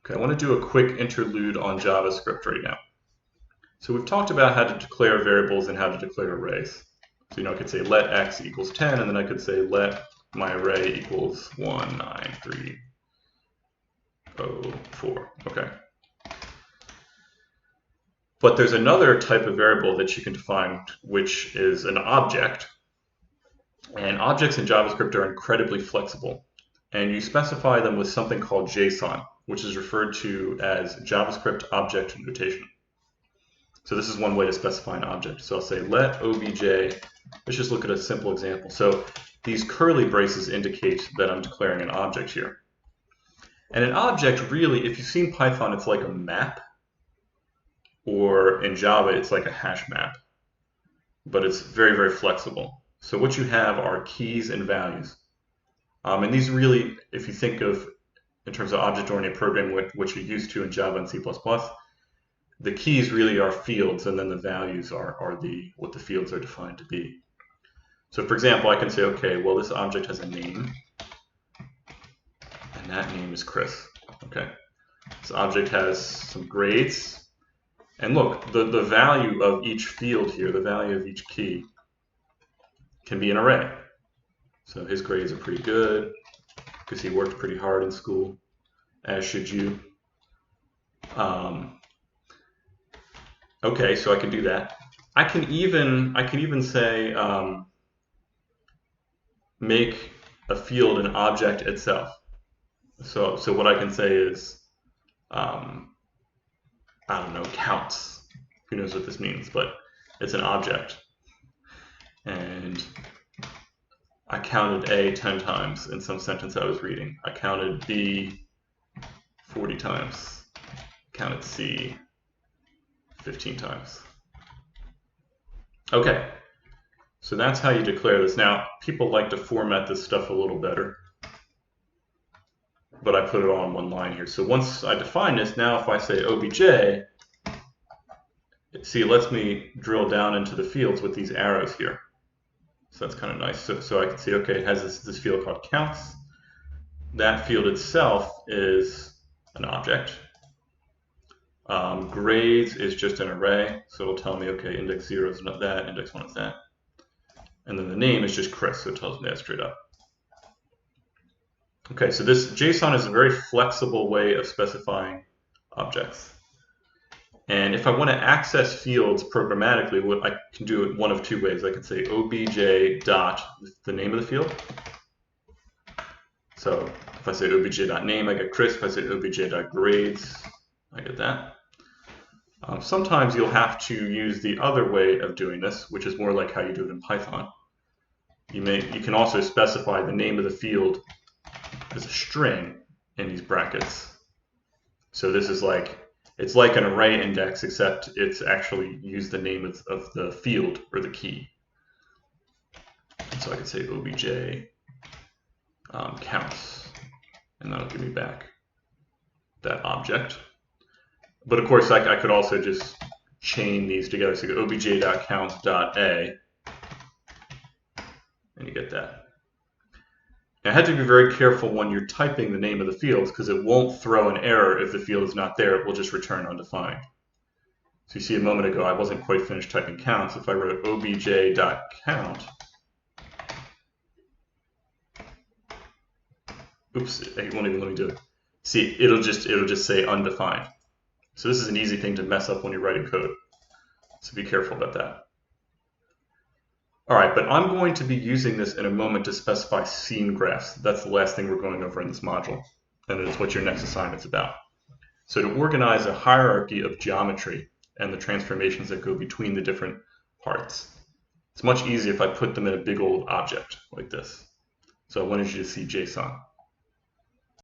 Okay, I want to do a quick interlude on JavaScript right now. So we've talked about how to declare variables and how to declare arrays. So I could say let x equals 10, and then I could say let my array equals 1, 9, 3, 0, 4. Okay. But there's another type of variable that you can define, which is an object. And objects in JavaScript are incredibly flexible. And you specify them with something called JSON, which is referred to as JavaScript object notation. So this is one way to specify an object. So I'll say let obj, let's just look at a simple example. So these curly braces indicate that I'm declaring an object here. And an object really, if you've seen Python, it's like a map, or in Java, it's like a hash map, but it's very, very flexible. So what you have are keys and values. And these really, if you think of in terms of object-oriented programming, what you're used to in Java and C++, the keys really are fields, and then the values are what the fields are defined to be. So for example, I can say, okay, well, this object has a name, and that name is Chris. Okay, this object has some grades, and look, the value of each field here, the value of each key, can be an array. So his grades are pretty good because he worked pretty hard in school, as should you. Okay, so I can do that. I can even say make a field an object itself. So what I can say is I don't know, counts. Who knows what this means, but it's an object. And I counted A 10 times in some sentence I was reading. I counted B 40 times. Counted C 15 times. Okay, so that's how you declare this. Now, people like to format this stuff a little better, but I put it all in one line here. So once I define this, now if I say obj, see, it lets me drill down into the fields with these arrows here. So that's kind of nice. So I can see, okay, it has this field called counts. That field itself is an object. Grades is just an array, so it'll tell me, okay, index 0 is not that, index 1 is that. And then the name is just Chris, so it tells me that straight up. Okay, so this JSON is a very flexible way of specifying objects. And if I want to access fields programmatically, I can do it one of two ways. I can say obj dot the name of the field. So if I say obj.name, I get Chris. If I say obj.grades, I get that. Sometimes you'll have to use the other way of doing this, which is more like how you do it in Python. You can also specify the name of the field as a string in these brackets. So this is like, it's like an array index, except it's actually used the name of the field or the key. And so I could say obj counts, and that'll give me back that object. But of course, I could also just chain these together. So you go obj.count.a, and you get that. Now, I had to be very careful when you're typing the name of the fields, because it won't throw an error if the field is not there. It will just return undefined. So you see a moment ago, I wasn't quite finished typing counts. If I wrote obj.count, oops, it won't even let me do it. See, it'll just say undefined. So this is an easy thing to mess up when you're writing code. So be careful about that. All right, but I'm going to be using this in a moment to specify scene graphs. That's the last thing we're going over in this module, and it's what your next assignment's about. So to organize a hierarchy of geometry and the transformations that go between the different parts, it's much easier if I put them in a big old object like this. So I wanted you to see JSON.